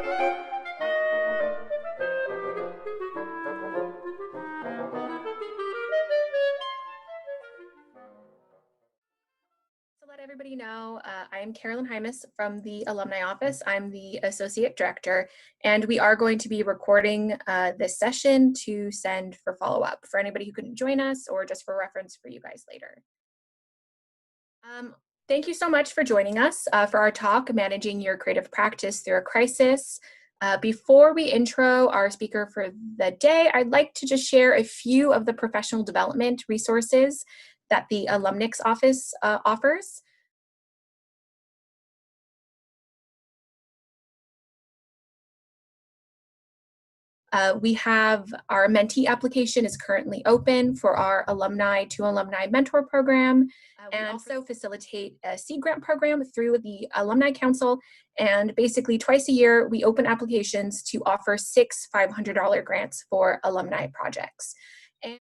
To let everybody know, I am Carolyn Hymas from the Alumni Office. I'm the Associate Director, and we are going to be recording this session to send for follow-up for anybody who couldn't join us or just for reference for you guys later. Thank you so much for joining us for our talk, Managing Your Creative Practice Through a Crisis. Before we intro our speaker for the day, I'd like to just share a few of the professional development resources that the Alumnx office offers. We have our mentee application is currently open for our alumni to alumni mentor program. We also facilitate a seed grant program through the Alumni Council. And basically twice a year, we open applications to offer 6 $500 grants for alumni projects. And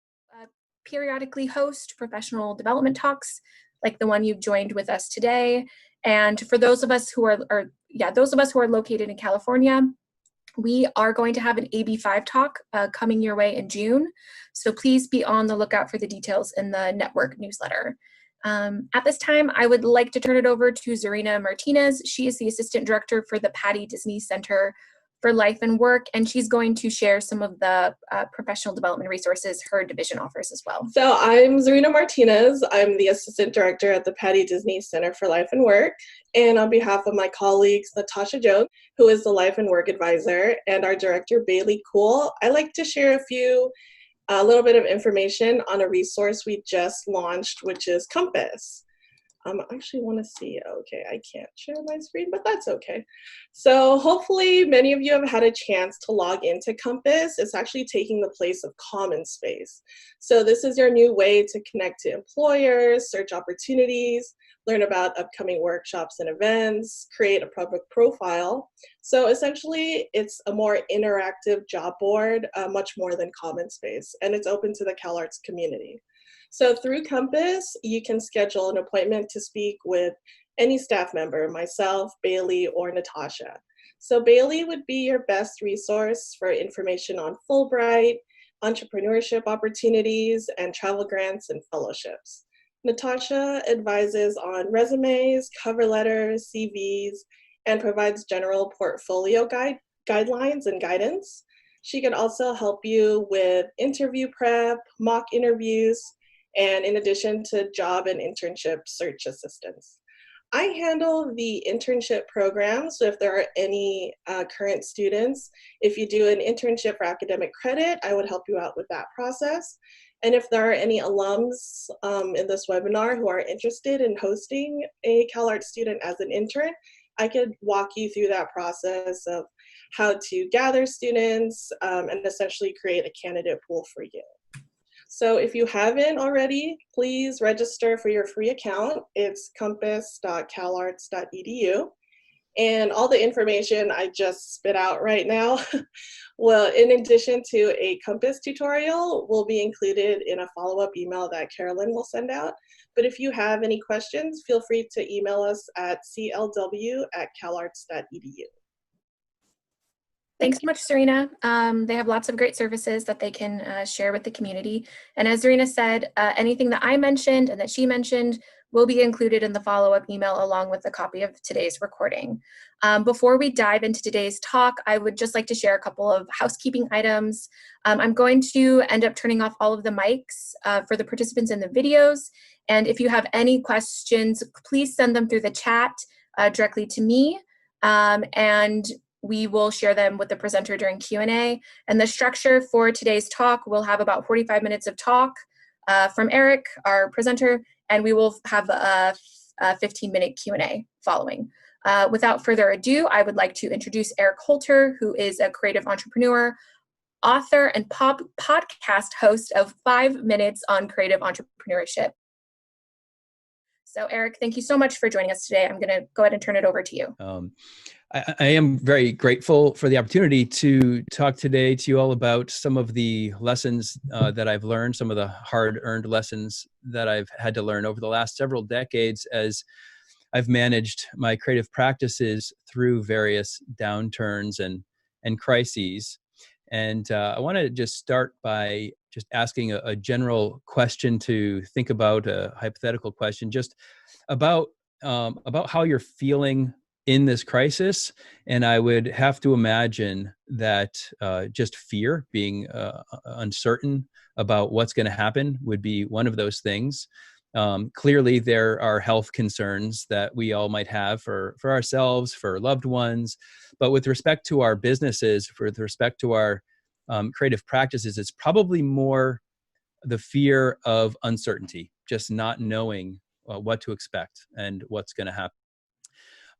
periodically host professional development talks like the one you've joined with us today. And for those of us who are located in California, we are going to have an AB5 talk coming your way in June. So please be on the lookout for the details in the network newsletter. At this time, I would like to turn it over to Zarina Martinez. She is the Assistant Director for the Patty Disney Center for Life and Work, and she's going to share some of the professional development resources her division offers as well. So I'm Zarina Martinez. I'm the Assistant Director at the Patty Disney Center for Life and Work. And on behalf of my colleagues, Natasha Jones, who is the Life and Work Advisor, and our Director, Bailey Cool, I'd like to share a little bit of information on a resource we just launched, which is Compass. I actually want to see, okay, I can't share my screen, but that's okay. So hopefully many of you have had a chance to log into Compass. It's actually taking the place of Common Space. So this is your new way to connect to employers, search opportunities, learn about upcoming workshops and events, create a public profile. So essentially it's a more interactive job board, much more than Common Space, and it's open to the CalArts community. So through Compass, you can schedule an appointment to speak with any staff member, myself, Bailey, or Natasha. So Bailey would be your best resource for information on Fulbright, entrepreneurship opportunities, and travel grants and fellowships. Natasha advises on resumes, cover letters, CVs, and provides general portfolio guidelines and guidance. She can also help you with interview prep, mock interviews, and in addition to job and internship search assistance. I handle the internship program, so if there are any current students, if you do an internship for academic credit, I would help you out with that process. And if there are any alums in this webinar who are interested in hosting a CalArts student as an intern, I could walk you through that process of how to gather students and essentially create a candidate pool for you. So if you haven't already, please register for your free account. It's compass.calarts.edu. And all the information I just spit out right now, well, in addition to a Compass tutorial, will be included in a follow-up email that Carolyn will send out. But if you have any questions, feel free to email us at clw@calarts.edu. Thanks so much, Serena. They have lots of great services that they can share with the community. And as Serena said, anything that I mentioned and that she mentioned will be included in the follow-up email along with a copy of today's recording. Before we dive into today's talk, I would just like to share a couple of housekeeping items. I'm going to end up turning off all of the mics for the participants in the videos. And if you have any questions, please send them through the chat directly to me. And we will share them with the presenter during Q&A. And the structure for today's talk, we'll have about 45 minutes of talk from Eric, our presenter, and we will have a 15-minute Q&A following. Without further ado, I would like to introduce Eric Holter, who is a creative entrepreneur, author, and podcast host of 5 Minutes on Creative Entrepreneurship. So Eric, thank you so much for joining us today. I'm going to go ahead and turn it over to you. I am very grateful for the opportunity to talk today to you all about some of the lessons that I've learned, some of the hard-earned lessons that I've had to learn over the last several decades as I've managed my creative practices through various downturns and crises. And I want to just start by just asking a general question to think about, a hypothetical question, just about how you're feeling in this crisis. And I would have to imagine that just fear, being uncertain about what's going to happen, would be one of those things. Clearly, there are health concerns that we all might have for ourselves, for loved ones. But with respect to our businesses, with respect to our creative practices, it's probably more the fear of uncertainty, just not knowing what to expect and what's going to happen.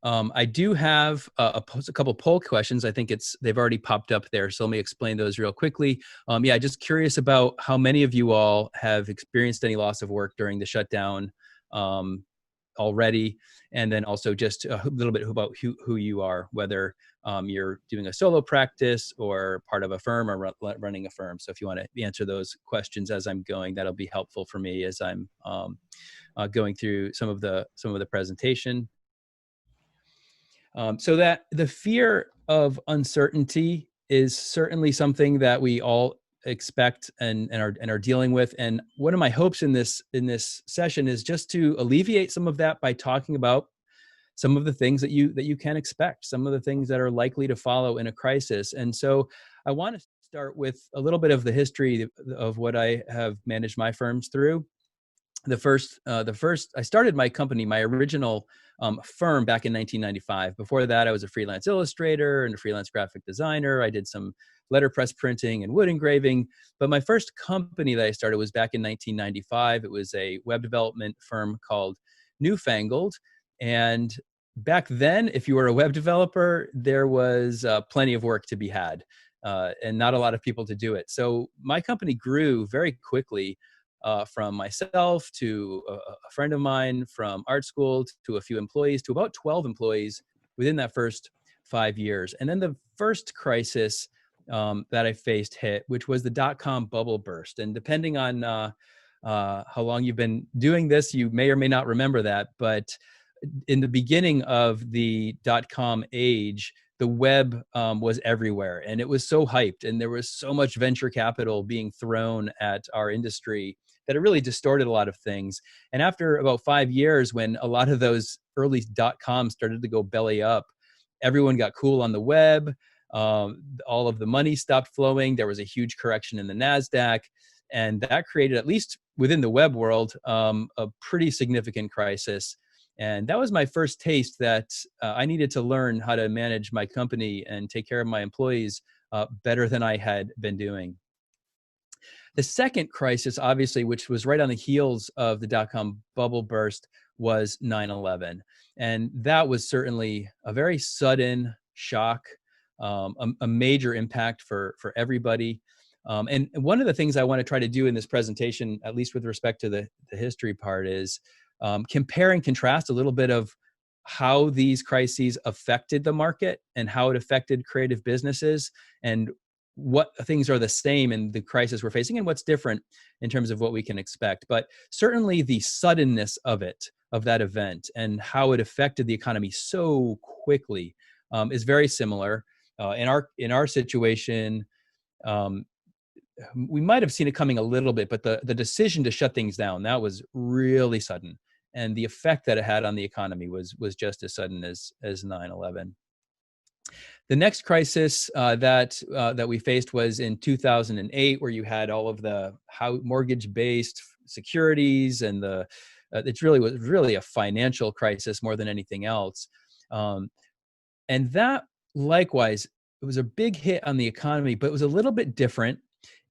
I do have a couple poll questions. I think they've already popped up there, so let me explain those real quickly. Yeah, just curious about how many of you all have experienced any loss of work during the shutdown already, and then also just a little bit about who you are, whether you're doing a solo practice or part of a firm or running a firm. So if you want to answer those questions as I'm going, that'll be helpful for me as I'm going through some of the presentation. So that the fear of uncertainty is certainly something that we all expect and are dealing with. And one of my hopes in this session is just to alleviate some of that by talking about some of the things that you can expect, some of the things that are likely to follow in a crisis. And so I want to start with a little bit of the history of what I have managed my firms through. The first, I started my company, my original firm, back in 1995. Before that, I was a freelance illustrator and a freelance graphic designer. I did some letterpress printing and wood engraving. But my first company that I started was back in 1995. It was a web development firm called Newfangled. And back then, if you were a web developer, there was plenty of work to be had and not a lot of people to do it. So my company grew very quickly. From myself to a friend of mine from art school to a few employees to about 12 employees within that first 5 years. And then the first crisis that I faced hit, which was the dot-com bubble burst. And depending on how long you've been doing this, you may or may not remember that. But in the beginning of the dot-com age, the web was everywhere, and it was so hyped, and there was so much venture capital being thrown at our industry that it really distorted a lot of things. And after about 5 years, when a lot of those early .com started to go belly up, everyone got cool on the web. All of the money stopped flowing. There was a huge correction in the NASDAQ, and that created, at least within the web world, a pretty significant crisis. And that was my first taste that I needed to learn how to manage my company and take care of my employees better than I had been doing. The second crisis, obviously, which was right on the heels of the dot-com bubble burst, was 9/11. And that was certainly a very sudden shock, a major impact for everybody. And one of the things I want to try to do in this presentation, at least with respect to the history part, is compare and contrast a little bit of how these crises affected the market and how it affected creative businesses, and what things are the same in the crisis we're facing and what's different in terms of what we can expect. But certainly the suddenness of that event and how it affected the economy so quickly is very similar. In our situation, we might have seen it coming a little bit, but the decision to shut things down, that was really sudden. And the effect that it had on the economy was just as sudden as 9/11. The next crisis that we faced was in 2008, where you had all of the mortgage-based securities, and it was really a financial crisis more than anything else. And that, likewise, it was a big hit on the economy, but it was a little bit different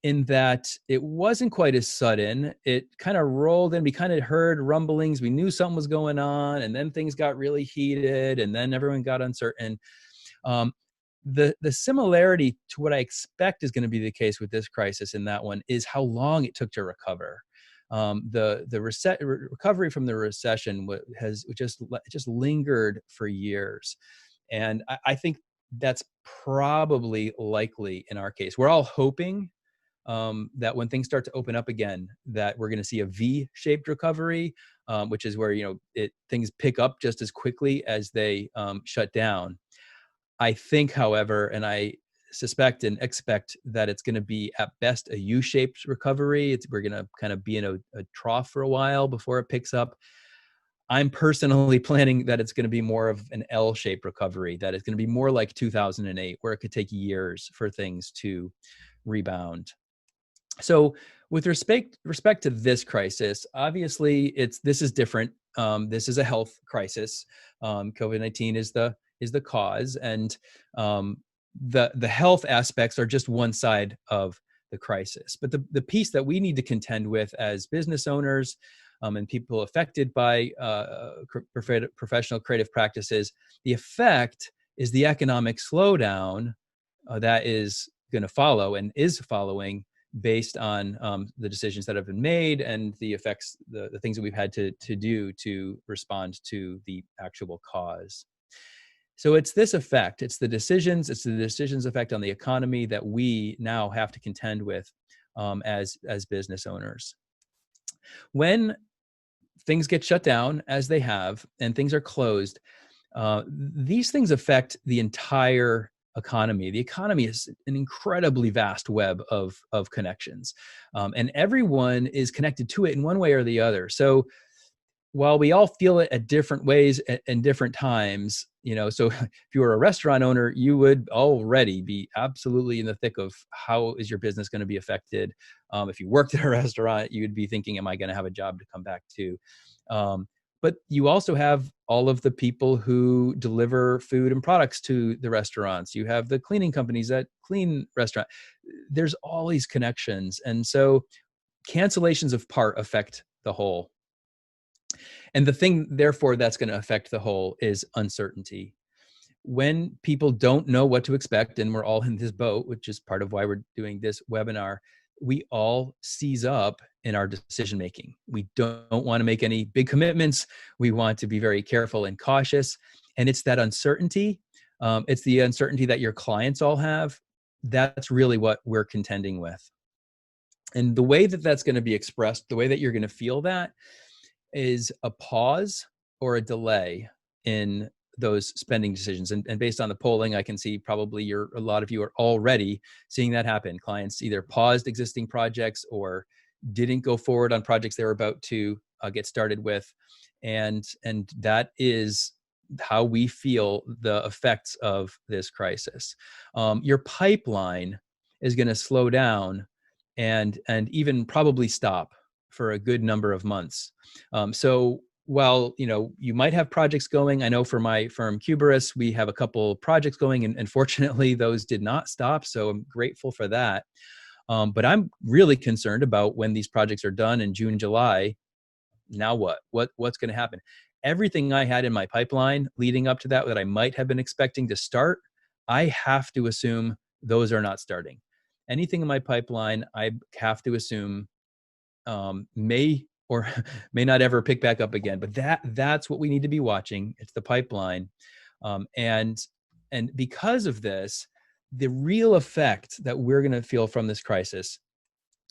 in that it wasn't quite as sudden. It kind of rolled in. We kind of heard rumblings. We knew something was going on, and then things got really heated, and then everyone got uncertain. The similarity to what I expect is going to be the case with this crisis in that one is how long it took to recover. The recovery from the recession has just lingered for years. And I think that's probably likely in our case. We're all hoping that when things start to open up again, that we're going to see a V-shaped recovery, which is where, things pick up just as quickly as they shut down. I think, however, and I suspect and expect that it's going to be at best a U-shaped recovery. We're going to kind of be in a trough for a while before it picks up. I'm personally planning that it's going to be more of an L-shaped recovery, that it's going to be more like 2008, where it could take years for things to rebound. So with respect to this crisis, obviously this is different. This is a health crisis. COVID-19 is the cause, and the health aspects are just one side of the crisis. But the piece that we need to contend with as business owners and people affected by professional creative practices, the effect is the economic slowdown that is going to follow and is following, based on the decisions that have been made and the effects, the things that we've had to do to respond to the actual cause. So it's this effect, it's the decisions effect on the economy that we now have to contend with as business owners. When things get shut down, as they have, and things are closed, these things affect the entire economy. The economy is an incredibly vast web of connections, and everyone is connected to it in one way or the other. So while we all feel it at different ways and different times, so if you were a restaurant owner, you would already be absolutely in the thick of how is your business going to be affected. If you worked at a restaurant, you'd be thinking, am I going to have a job to come back to? But you also have all of the people who deliver food and products to the restaurants. You have the cleaning companies that clean restaurant. There's all these connections. And so cancellations of part affect the whole. And the thing, therefore, that's going to affect the whole is uncertainty. When people don't know what to expect, and we're all in this boat, which is part of why we're doing this webinar, we all seize up in our decision making. We don't want to make any big commitments. We want to be very careful and cautious. And it's that uncertainty. It's the uncertainty that your clients all have. That's really what we're contending with. And the way that that's going to be expressed, the way that you're going to feel that, is a pause or a delay in those spending decisions. And based on the polling, I can see probably a lot of you are already seeing that happen. Clients either paused existing projects or didn't go forward on projects they were about to get started with. And that is how we feel the effects of this crisis. Your pipeline is going to slow down and even probably stop for a good number of months. So while you might have projects going, I know for my firm Cuberis, we have a couple projects going, and fortunately those did not stop. So I'm grateful for that. But I'm really concerned about when these projects are done in June, July. Now what's going to happen? Everything I had in my pipeline leading up to that I might have been expecting to start, I have to assume those are not starting. Anything in my pipeline, I have to assume may or may not ever pick back up again. But that's what we need to be watching. It's the pipeline. And because of this, the real effect that we're going to feel from this crisis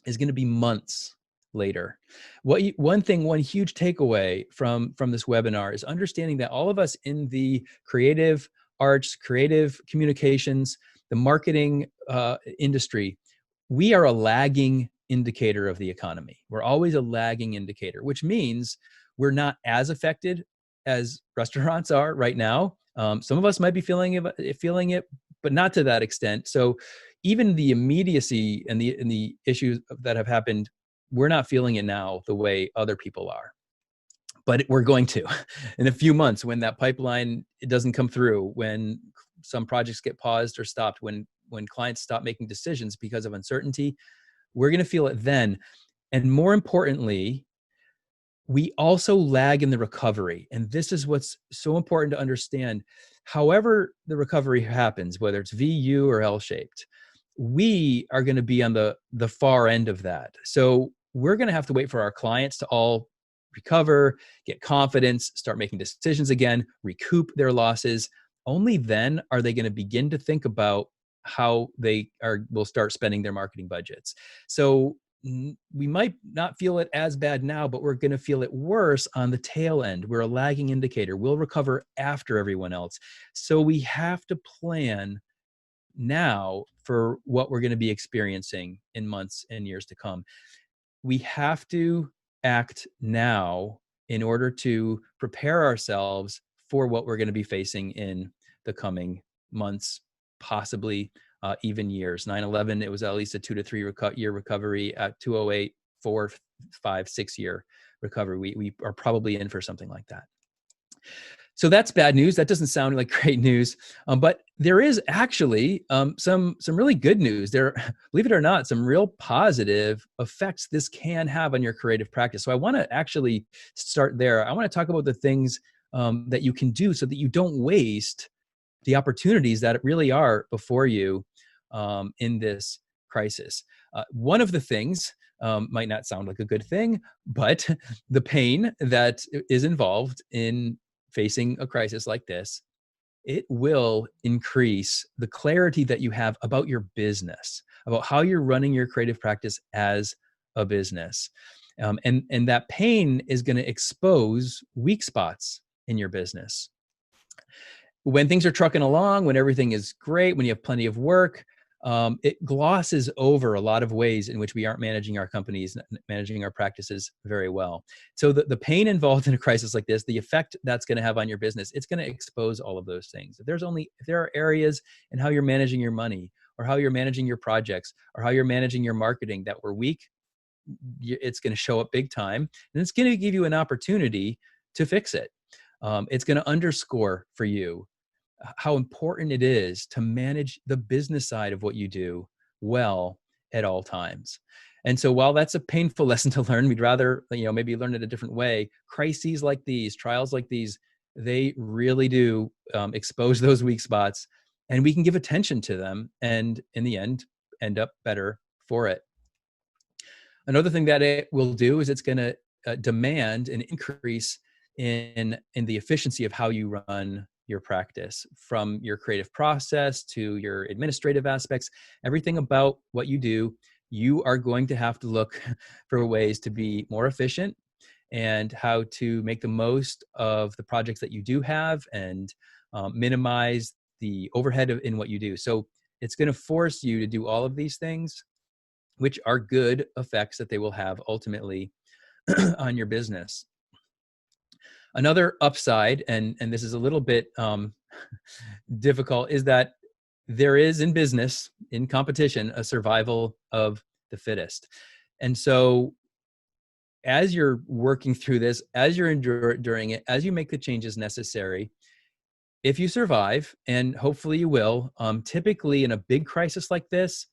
is going to be months later. One huge takeaway from this webinar is understanding that all of us in the creative arts, creative communications, the marketing industry, we are a lagging indicator of the economy. We're always a lagging indicator, which means we're not as affected as restaurants are right now. Some of us might be feeling it, but not to that extent. So even the immediacy and the issues that have happened, we're not feeling it now the way other people are. But we're going to in a few months when that pipeline doesn't come through, when some projects get paused or stopped, when clients stop making decisions because of uncertainty. We're going to feel it then. And more importantly, we also lag in the recovery. And this is what's so important to understand. However the recovery happens, whether it's V, U, or L-shaped, we are going to be on the far end of that. So we're going to have to wait for our clients to all recover, get confidence, start making decisions again, recoup their losses. Only then are they going to begin to think about how they will start spending their marketing budgets. So we might not feel it as bad now, but we're going to feel it worse on the tail end. We're a lagging indicator. We'll recover after everyone else. So we have to plan now for what we're going to be experiencing in months and years to come. We have to act now in order to prepare ourselves for what we're going to be facing in the coming months, possibly even years. 9/11, it was at least a 2 to 3 year recovery. At 208, 4, 5, 6 year recovery. We are probably in for something like that. So that's bad news. That doesn't sound like great news, but there is actually some really good news. There, believe it or not, some real positive effects this can have on your creative practice. So I want to actually start there. I want to talk about the things that you can do so that you don't waste the opportunities that really are before you in this crisis. One of the things might not sound like a good thing, but the pain that is involved in facing a crisis like this, it will increase the clarity that you have about your business, about how you're running your creative practice as a business. And that pain is going to expose weak spots in your business. When things are trucking along, when everything is great, when you have plenty of work, it glosses over a lot of ways in which we aren't managing our companies, managing our practices very well. So the pain involved in a crisis like this, the effect that's going to have on your business, it's going to expose all of those things. If there are areas in how you're managing your money, or how you're managing your projects, or how you're managing your marketing that were weak, it's going to show up big time, and it's going to give you an opportunity to fix it. It's going to underscore for you how important it is to manage the business side of what you do well at all times. And so while that's a painful lesson to learn, we'd rather, maybe learn it a different way. Crises like these, trials like these, they really do expose those weak spots, and we can give attention to them and in the end up better for it. Another thing that it will do is it's going to demand an increase in the efficiency of how you run your practice, from your creative process to your administrative aspects. Everything about what you do, you are going to have to look for ways to be more efficient and how to make the most of the projects that you do have and minimize the overhead in what you do. So it's going to force you to do all of these things, which are good effects that they will have ultimately on your business. Another upside, and this is a little bit difficult, is that there is in business, in competition, a survival of the fittest. And so as you're working through this, as you're enduring it, as you make the changes necessary, if you survive, and hopefully you will, typically in a big crisis like this,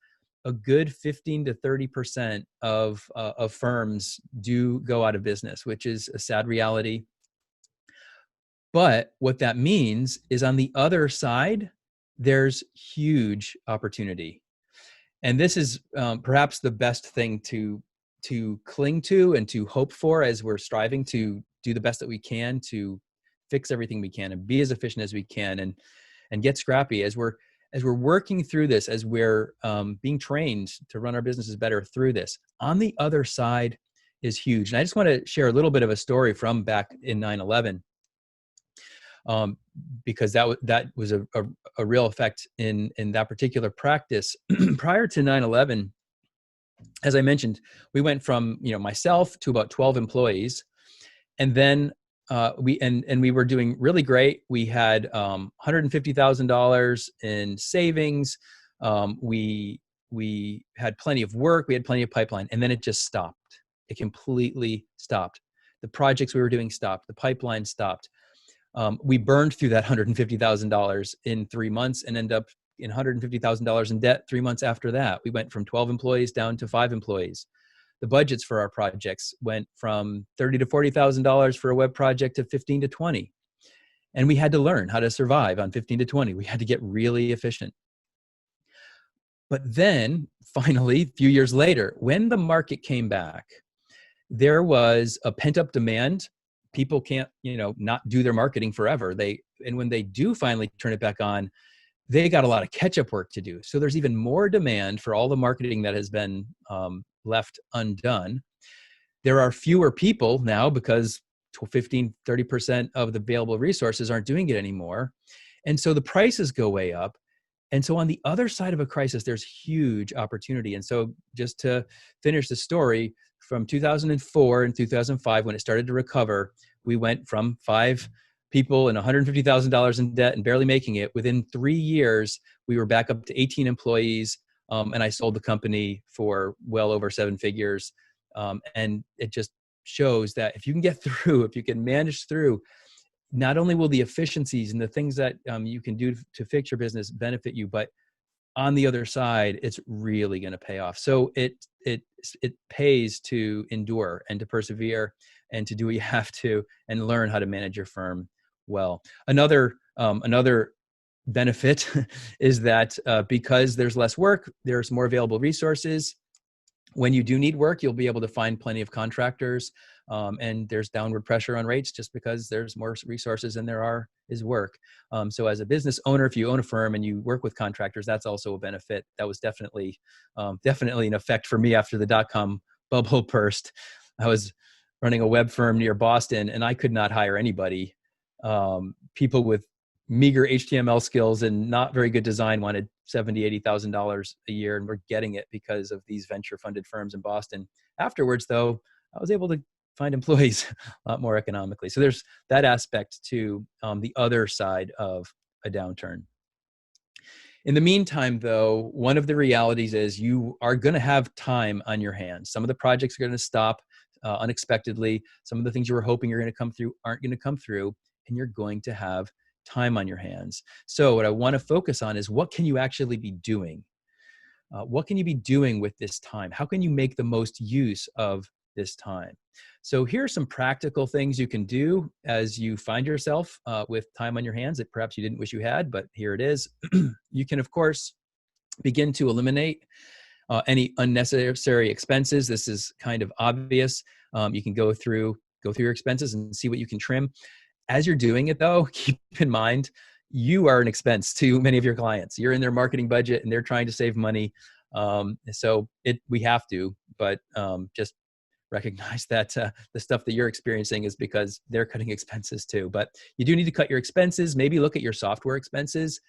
a good 15 to 30% of firms do go out of business, which is a sad reality. But what that means is on the other side, there's huge opportunity. And this is perhaps the best thing to cling to and to hope for as we're striving to do the best that we can to fix everything we can and be as efficient as we can and get scrappy as we're working through this, as we're being trained to run our businesses better through this. On the other side is huge. And I just want to share a little bit of a story from back in 9/11. Because that was a real effect in that particular practice. Prior to 9/11, as I mentioned, we went from myself to about 12 employees, and then we were doing really great. We had $150,000 in savings. We had plenty of work. We had plenty of pipeline, and then it just stopped. It completely stopped. The projects we were doing stopped. The pipeline stopped. We burned through that $150,000 in 3 months and ended up in $150,000 in debt 3 months after that. We went from 12 employees down to 5 employees. The budgets for our projects went from $30,000 to $40,000 for a web project to 15 to 20. And we had to learn how to survive on 15 to 20. We had to get really efficient. But then finally, a few years later, when the market came back, there was a pent-up demand. People can't, not do their marketing forever. And when they do finally turn it back on, they got a lot of catch-up work to do. So there's even more demand for all the marketing that has been left undone. There are fewer people now because 15, 30% of the available resources aren't doing it anymore. And so the prices go way up. And so on the other side of a crisis, there's huge opportunity. And so just to finish the story, from 2004 and 2005, when it started to recover, we went from 5 people and $150,000 in debt and barely making it. Within 3 years, we were back up to 18 employees. And I sold the company for well over 7 figures. And it just shows that if you can get through, if you can manage through, not only will the efficiencies and the things that you can do to fix your business benefit you, but on the other side, it's really going to pay off. So it pays to endure and to persevere and to do what you have to and learn how to manage your firm well. Another benefit is that because there's less work, there's more available resources. When you do need work, you'll be able to find plenty of contractors, and there's downward pressure on rates just because there's more resources than there is work. So as a business owner, if you own a firm and you work with contractors, that's also a benefit. That was definitely an effect for me after the dot-com bubble burst. I was running a web firm near Boston, and I could not hire anybody. People with meager HTML skills and not very good design wanted $70,000, $80,000 a year, and we're getting it because of these venture-funded firms in Boston. Afterwards, though, I was able to find employees a lot more economically. So there's that aspect to the other side of a downturn. In the meantime, though, one of the realities is you are going to have time on your hands. Some of the projects are going to stop unexpectedly. Some of the things you were hoping you're going to come through aren't going to come through, and you're going to have time on your hands. So what I want to focus on is, what can you actually be doing? What can you be doing with this time? How can you make the most use of this time? So here are some practical things you can do as you find yourself with time on your hands that perhaps you didn't wish you had, but here it is. You can, of course, begin to eliminate any unnecessary expenses. This is kind of obvious. You can go through your expenses and see what you can trim. As you're doing it, though, keep in mind, you are an expense to many of your clients. You're in their marketing budget and they're trying to save money. So we have to, but just recognize that the stuff that you're experiencing is because they're cutting expenses too. But you do need to cut your expenses. Maybe look at your software expenses.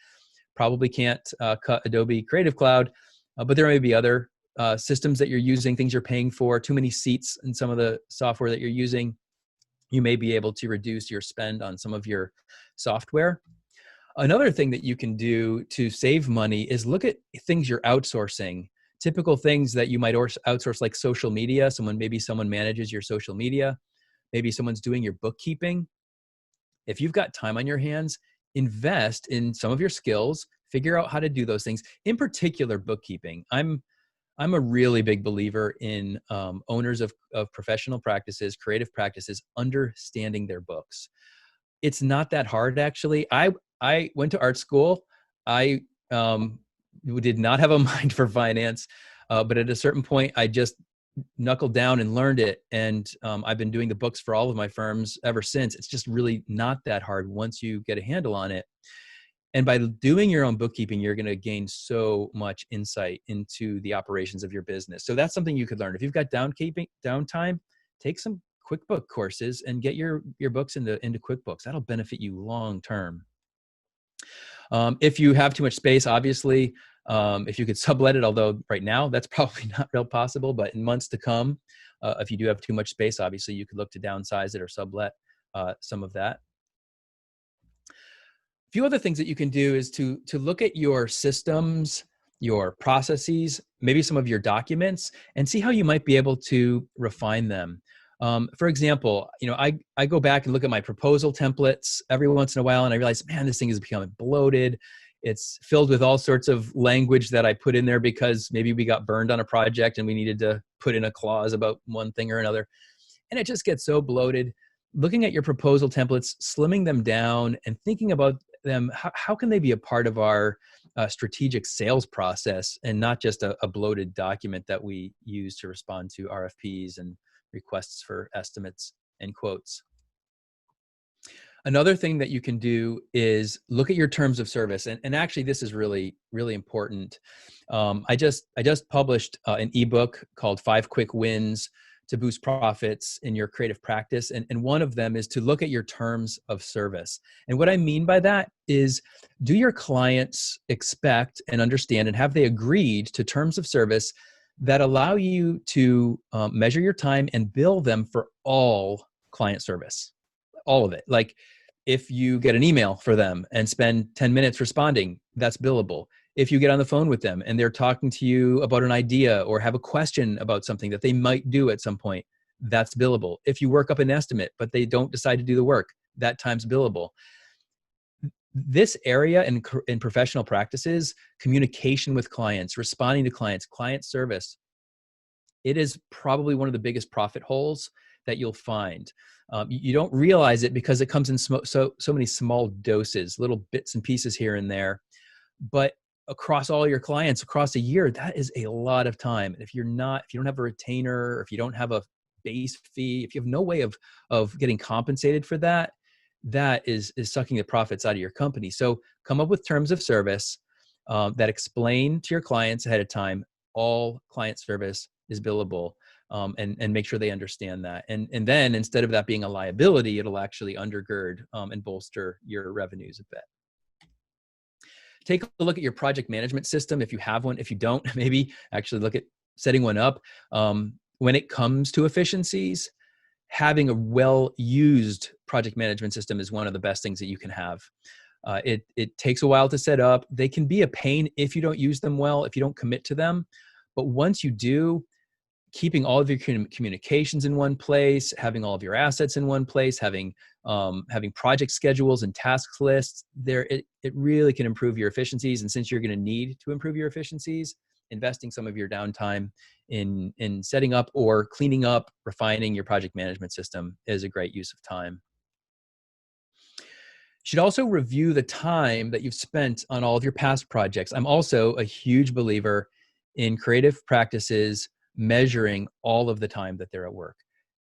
Probably can't cut Adobe Creative Cloud, but there may be other systems that you're using, things you're paying for, too many seats in some of the software that you're using. You may be able to reduce your spend on some of your software. Another thing that you can do to save money is look at things you're outsourcing. Typical things that you might outsource, like social media. Maybe someone manages your social media. Maybe someone's doing your bookkeeping. If you've got time on your hands, invest in some of your skills, figure out how to do those things. In particular, bookkeeping. I'm a really big believer in owners of professional practices, creative practices, understanding their books. It's not that hard, actually. I went to art school. I did not have a mind for finance, but at a certain point, I just knuckled down and learned it. And I've been doing the books for all of my firms ever since. It's just really not that hard once you get a handle on it. And by doing your own bookkeeping, you're going to gain so much insight into the operations of your business. So that's something you could learn. If you've got downtime, take some QuickBooks courses and get your books into QuickBooks. That'll benefit you long term. If you have too much space, obviously, if you could sublet it, although right now that's probably not real possible, but in months to come, if you do have too much space, obviously you could look to downsize it or sublet some of that. A few other things that you can do is to look at your systems, your processes, maybe some of your documents, and see how you might be able to refine them. For example, I go back and look at my proposal templates every once in a while, and I realize, man, this thing is becoming bloated. It's filled with all sorts of language that I put in there because maybe we got burned on a project and we needed to put in a clause about one thing or another. And it just gets so bloated. Looking at your proposal templates, slimming them down and thinking about them, how can they be a part of our strategic sales process and not just a bloated document that we use to respond to RFPs and requests for estimates and quotes. Another thing that you can do is look at your terms of service. And actually, this is really, really important. I just published an ebook called 5 Quick Wins to Boost Profits in Your Creative Practice. And one of them is to look at your terms of service. And what I mean by that is, do your clients expect and understand, and have they agreed to terms of service that allow you to measure your time and bill them for all client service? All of it. Like, if you get an email for them and spend 10 minutes responding, that's billable. If you get on the phone with them and they're talking to you about an idea or have a question about something that they might do at some point, that's billable. If you work up an estimate, but they don't decide to do the work, that time's billable. This area in professional practices, communication with clients, responding to clients, client service, it is probably one of the biggest profit holes that you'll find. You don't realize it because it comes in so many small doses, little bits and pieces here and there. But across all your clients, across a year, that is a lot of time. And if you don't have a retainer, or if you don't have a base fee, if you have no way of getting compensated for that, that is sucking the profits out of your company. So come up with terms of service that explain to your clients ahead of time, all client service is billable. And make sure they understand that. And then, instead of that being a liability, it'll actually undergird and bolster your revenues a bit. Take a look at your project management system if you have one. If you don't, maybe actually look at setting one up. When it comes to efficiencies, having a well-used project management system is one of the best things that you can have. It takes a while to set up. They can be a pain if you don't use them well, if you don't commit to them. But once you do, keeping all of your communications in one place, having all of your assets in one place, having project schedules and task lists, it really can improve your efficiencies. And since you're going to need to improve your efficiencies, investing some of your downtime in setting up or cleaning up, refining your project management system is a great use of time. You should also review the time that you've spent on all of your past projects. I'm also a huge believer in creative practices measuring all of the time that they're at work,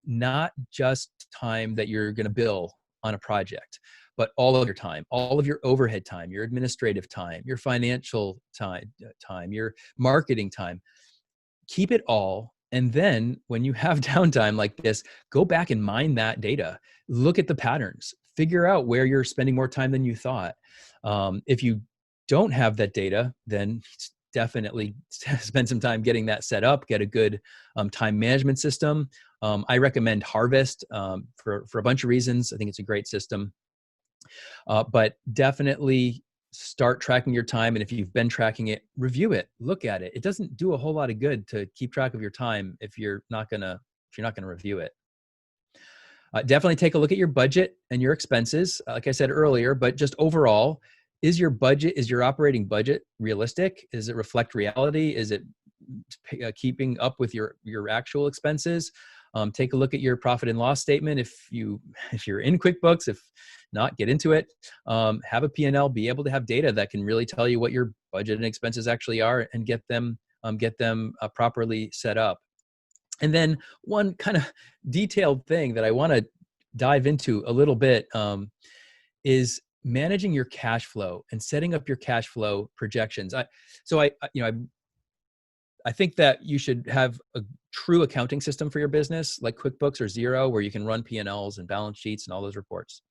not just time that you're going to bill on a project, but all of your time, all of your overhead time, your administrative time, your financial time, your marketing time. Keep it all. And then when you have downtime like this, go back and mine that data. Look at the patterns. Figure out where you're spending more time than you thought. If you don't have that data, then definitely spend some time getting that set up, get a good time management system. I recommend Harvest for a bunch of reasons. I think it's a great system. But definitely start tracking your time. And if you've been tracking it, review it, look at it. It doesn't do a whole lot of good to keep track of your time if you're not gonna review it. Definitely take a look at your budget and your expenses, like I said earlier, but just overall, is your operating budget realistic? Does it reflect reality? Is it keeping up with your actual expenses? Take a look at your profit and loss statement. If you're in QuickBooks, if not, get into it. Have a P&L, be able to have data that can really tell you what your budget and expenses actually are, and get them properly set up. And then one kind of detailed thing that I want to dive into a little bit is managing your cash flow and setting up your cash flow projections. I think that you should have a true accounting system for your business, like QuickBooks or Xero, where you can run P&Ls and balance sheets and all those reports.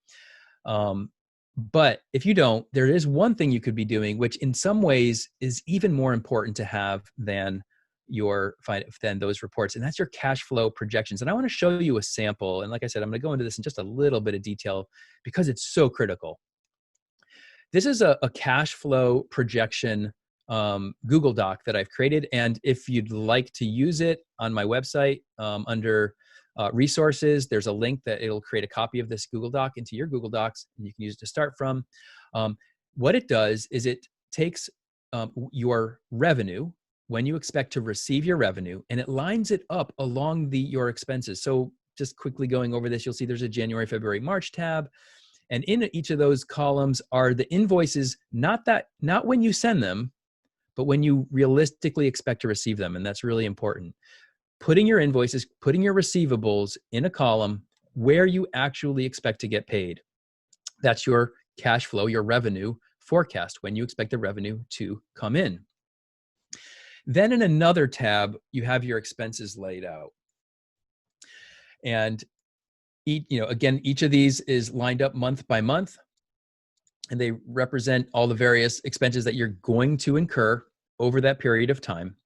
But if you don't, there is one thing you could be doing, which in some ways is even more important to have than those reports, and that's your cash flow projections. And I want to show you a sample. And like I said, I'm going to go into this in just a little bit of detail because it's so critical. This is a cash flow projection Google Doc that I've created. And if you'd like to use it on my website under resources, there's a link that it'll create a copy of this Google Doc into your Google Docs, and you can use it to start from. What it does is it takes your revenue, when you expect to receive your revenue, and it lines it up along your expenses. So just quickly going over this, you'll see there's a January, February, March tab. And in each of those columns are the invoices, not when you send them, but when you realistically expect to receive them. And that's really important. Putting your invoices, putting your receivables in a column where you actually expect to get paid. That's your cash flow, your revenue forecast, when you expect the revenue to come in. Then in another tab, you have your expenses laid out. And again, each of these is lined up month by month, and they represent all the various expenses that you're going to incur over that period of time.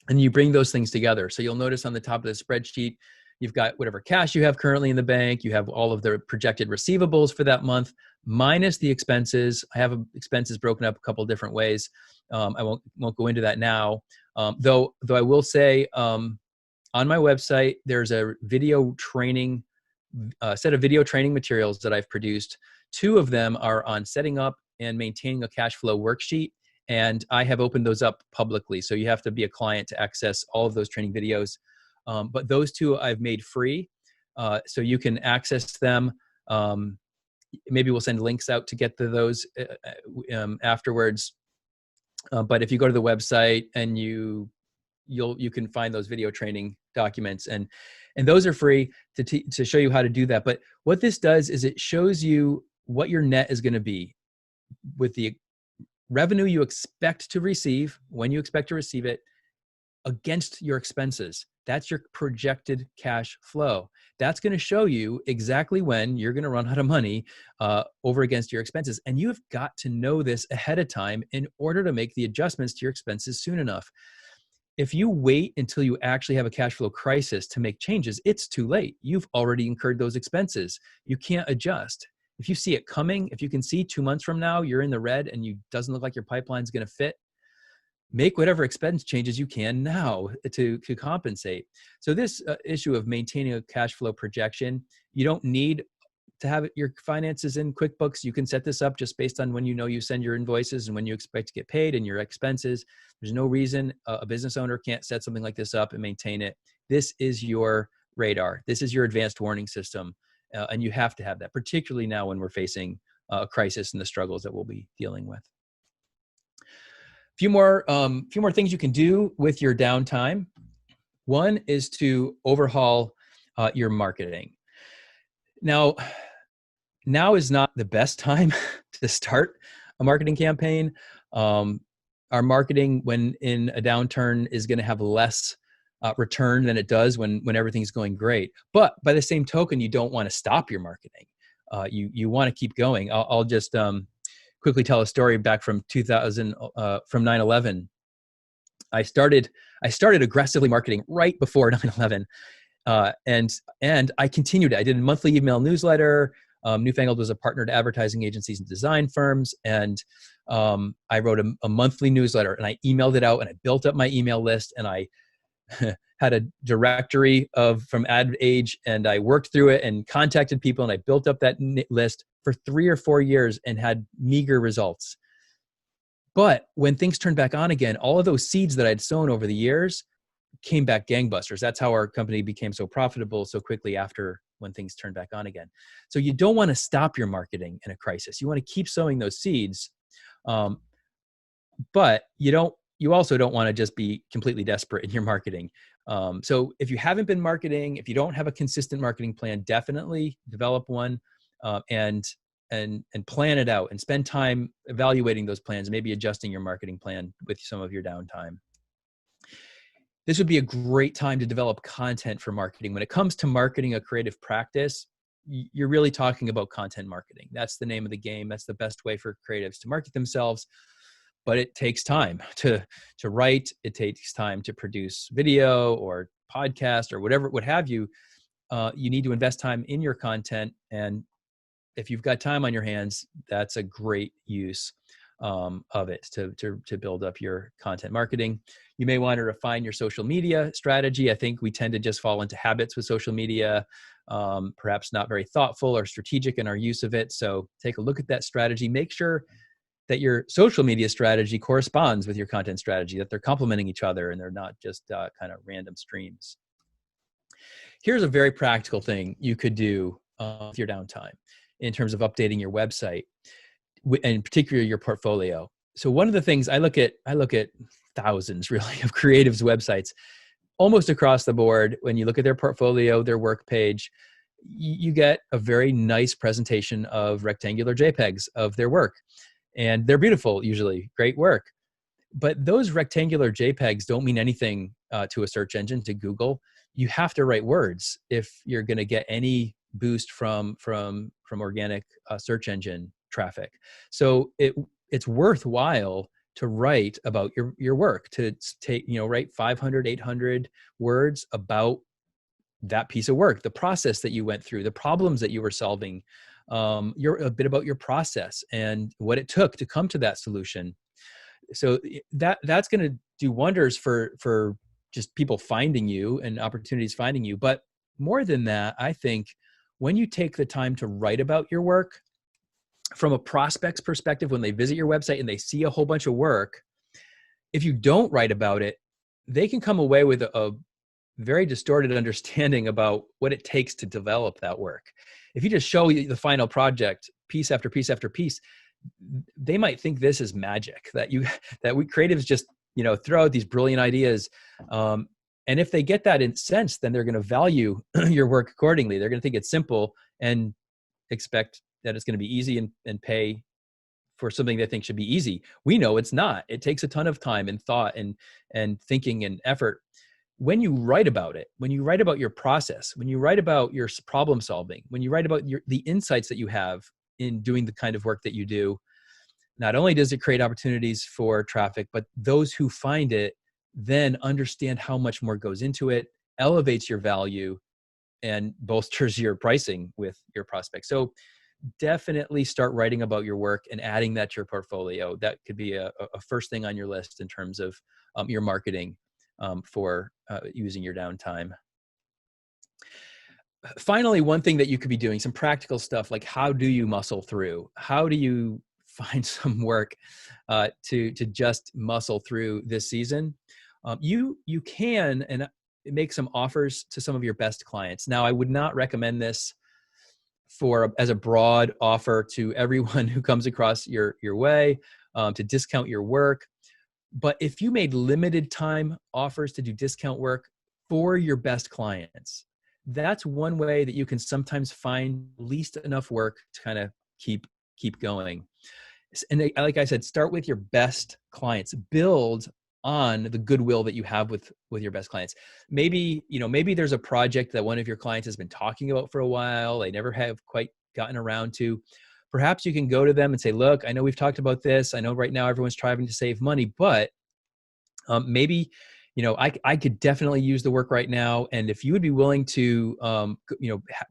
And you bring those things together. So you'll notice on the top of the spreadsheet, you've got whatever cash you have currently in the bank. You have all of the projected receivables for that month, minus the expenses. I have expenses broken up a couple of different ways. I won't go into that now. Though I will say, on my website, there's a video training, set of video training materials that I've produced. 2 of them are on setting up and maintaining a cash flow worksheet. And I have opened those up publicly. So you have to be a client to access all of those training videos. But those 2 I've made free. So you can access them. Maybe we'll send links out to get to those afterwards. But if you go to the website and you can find those video training documents, and those are free to show you how to do that. But what this does is it shows you what your net is going to be with the revenue you expect to receive, when you expect to receive it, against your expenses. That's your projected cash flow. That's going to show you exactly when you're going to run out of money over against your expenses. And you've got to know this ahead of time in order to make the adjustments to your expenses soon enough. If you wait until you actually have a cash flow crisis to make changes, it's too late. You've already incurred those expenses. You can't adjust. If you see it coming, if you can see 2 months from now, you're in the red and you doesn't look like your pipeline's going to fit, make whatever expense changes you can now to compensate. So this issue of maintaining a cash flow projection, you don't need to have your finances in QuickBooks. You can set this up just based on when you send your invoices and when you expect to get paid and your expenses. There's no reason a business owner can't set something like this up and maintain it. This is your radar. This is your advanced warning system. And you have to have that, particularly now when we're facing a crisis and the struggles that we'll be dealing with. Few more things you can do with your downtime. One is to overhaul your marketing. Now is not the best time to start a marketing campaign. Our marketing, when in a downturn, is going to have less return than it does when everything's going great. But by the same token, you don't want to stop your marketing. You want to keep going. I'll just quickly tell a story back from 2000, from 9/11. I started aggressively marketing right before 9/11, and I continued. I did a monthly email newsletter. Newfangled was a partner to advertising agencies and design firms, and I wrote a monthly newsletter, and I emailed it out, and I built up my email list, and I had a directory from Ad Age, and I worked through it and contacted people, and I built up that list for 3 or 4 years and had meager results. But when things turned back on again, all of those seeds that I'd sown over the years came back gangbusters. That's how our company became so profitable so quickly after when things turned back on again. So you don't want to stop your marketing in a crisis. You want to keep sowing those seeds, but you also don't want to just be completely desperate in your marketing. So if you haven't been marketing, if you don't have a consistent marketing plan, definitely develop one and plan it out and spend time evaluating those plans, maybe adjusting your marketing plan with some of your downtime. This would be a great time to develop content for marketing. When it comes to marketing a creative practice, you're really talking about content marketing. That's the name of the game. That's the best way for creatives to market themselves. But it takes time to write. It takes time to produce video or podcast or what have you. You need to invest time in your content. And if you've got time on your hands, that's a great use of it to build up your content marketing. You may want to refine your social media strategy. I think we tend to just fall into habits with social media, perhaps not very thoughtful or strategic in our use of it. So take a look at that strategy. Make sure that your social media strategy corresponds with your content strategy, that they're complementing each other and they're not just kind of random streams. Here's a very practical thing you could do with your downtime in terms of updating your website, and particularly your portfolio. So one of the things I look at thousands really of creatives' websites almost across the board. When you look at their portfolio, their work page, you get a very nice presentation of rectangular JPEGs of their work. And they're beautiful, usually, great work. But those rectangular JPEGs don't mean anything to a search engine, to Google. You have to write words if you're going to get any boost from organic search engine traffic. So it's worthwhile to write about your work, to take, write 500, 800 words about that piece of work, the process that you went through, the problems that you were solving, a bit about your process and what it took to come to that solution. So that's going to do wonders for just people finding you and opportunities finding you. But more than that, I think when you take the time to write about your work from a prospect's perspective, when they visit your website and they see a whole bunch of work, if you don't write about it, they can come away with a very distorted understanding about what it takes to develop that work. If you just show the final project piece after piece after piece, they might think this is magic, that we creatives just throw out these brilliant ideas, and if they get that in sense, then they're going to value your work accordingly. They're going to think it's simple and expect that it's going to be easy and pay for something they think should be easy. We know it's not. It takes a ton of time and thought and thinking and effort. When you write about it, when you write about your process, when you write about your problem solving, when you write about the insights that you have in doing the kind of work that you do, not only does it create opportunities for traffic, but those who find it then understand how much more goes into it, elevates your value, and bolsters your pricing with your prospects. So definitely start writing about your work and adding that to your portfolio. That could be a first thing on your list in terms of your marketing for using your downtime. Finally, one thing that you could be doing, some practical stuff, like how do you muscle through? How do you find some work to just muscle through this season? You can and make some offers to some of your best clients. Now, I would not recommend this as a broad offer to everyone who comes across your way, to discount your work. But if you made limited time offers to do discount work for your best clients, that's one way that you can sometimes find at least enough work to kind of keep going. And like I said, start with your best clients. Build on the goodwill that you have with your best clients. Maybe there's a project that one of your clients has been talking about for a while. They never have quite gotten around to. Perhaps you can go to them and say, look, I know we've talked about this. I know right now everyone's trying to save money, but maybe, I could definitely use the work right now. And if you would be willing to,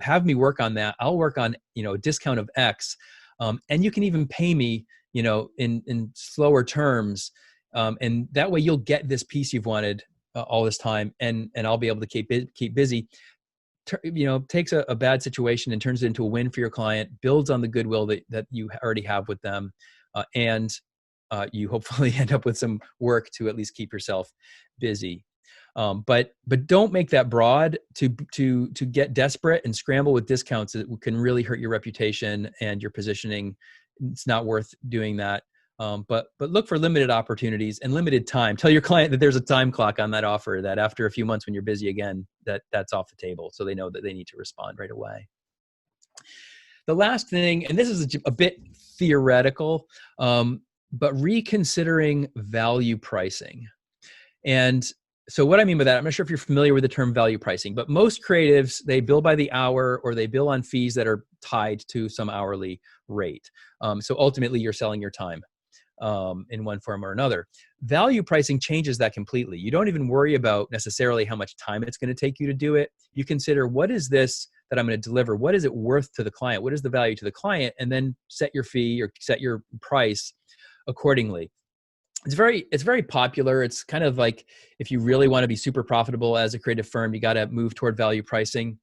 have me work on that, I'll work on, a discount of X. And you can even pay me, in slower terms. And that way you'll get this piece you've wanted all this time, and I'll be able to keep busy. Takes a bad situation and turns it into a win for your client, builds on the goodwill that you already have with them, and you hopefully end up with some work to at least keep yourself busy. But don't make that broad to get desperate and scramble with discounts. It can really hurt your reputation and your positioning. It's not worth doing that. But look for limited opportunities and limited time. Tell your client that there's a time clock on that offer, that after a few months when you're busy again, that's off the table. So they know that they need to respond right away. The last thing, and this is a bit theoretical, but reconsidering value pricing. And so what I mean by that, I'm not sure if you're familiar with the term value pricing, but most creatives, they bill by the hour or they bill on fees that are tied to some hourly rate. So ultimately you're selling your time in one form or another. Value pricing changes that completely. You don't even worry about necessarily how much time it's going to take you to do it. You consider, what is this that I'm going to deliver? What is it worth to the client? What is the value to the client? And then set your fee or set your price accordingly. It's very popular. It's kind of like, if you really want to be super profitable as a creative firm, you got to move toward value pricing.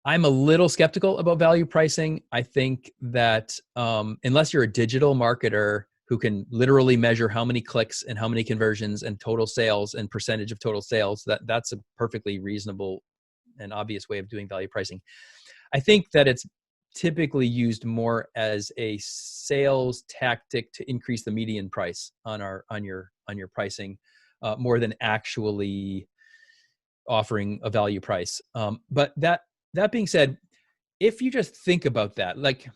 I'm a little skeptical about value pricing. I think that unless you're a digital marketer who can literally measure how many clicks and how many conversions and total sales and percentage of total sales, that's a perfectly reasonable and obvious way of doing value pricing. I think that it's typically used more as a sales tactic to increase the median price on your pricing, more than actually offering a value price. But that being said, if you just think about that, like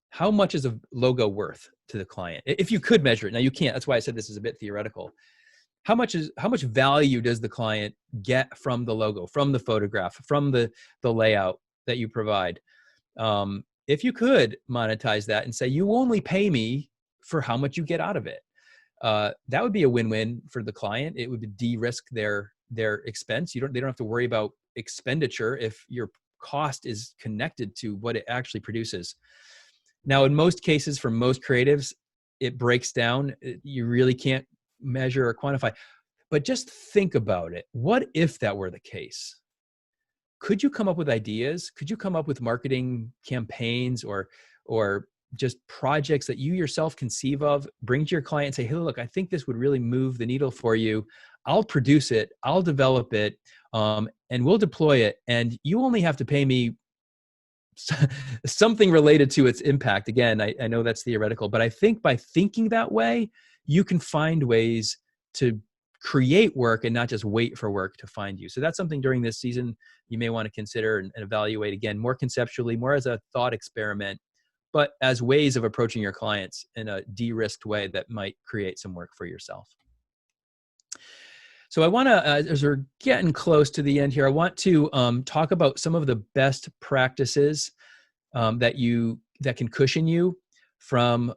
how much is a logo worth to the client? If you could measure it, now you can't. That's why I said this is a bit theoretical. How much value does the client get from the logo, from the photograph, from the layout that you provide? If you could monetize that and say, you only pay me for how much you get out of it, that would be a win-win for the client. It would de-risk their expense. They don't have to worry about expenditure if your cost is connected to what it actually produces. Now, in most cases, for most creatives, it breaks down. You really can't measure or quantify, but just think about it. What if that were the case? Could you come up with ideas? Could you come up with marketing campaigns or just projects that you yourself conceive of, bring to your client and say, hey, look, I think this would really move the needle for you. I'll produce it, I'll develop it, and we'll deploy it. And you only have to pay me something related to its impact. Again, I know that's theoretical, but I think by thinking that way, you can find ways to create work and not just wait for work to find you. So that's something during this season you may want to consider and evaluate, again, more conceptually, more as a thought experiment, but as ways of approaching your clients in a de-risked way that might create some work for yourself. So I want to, as we're getting close to the end here, I want to talk about some of the best practices that can cushion you from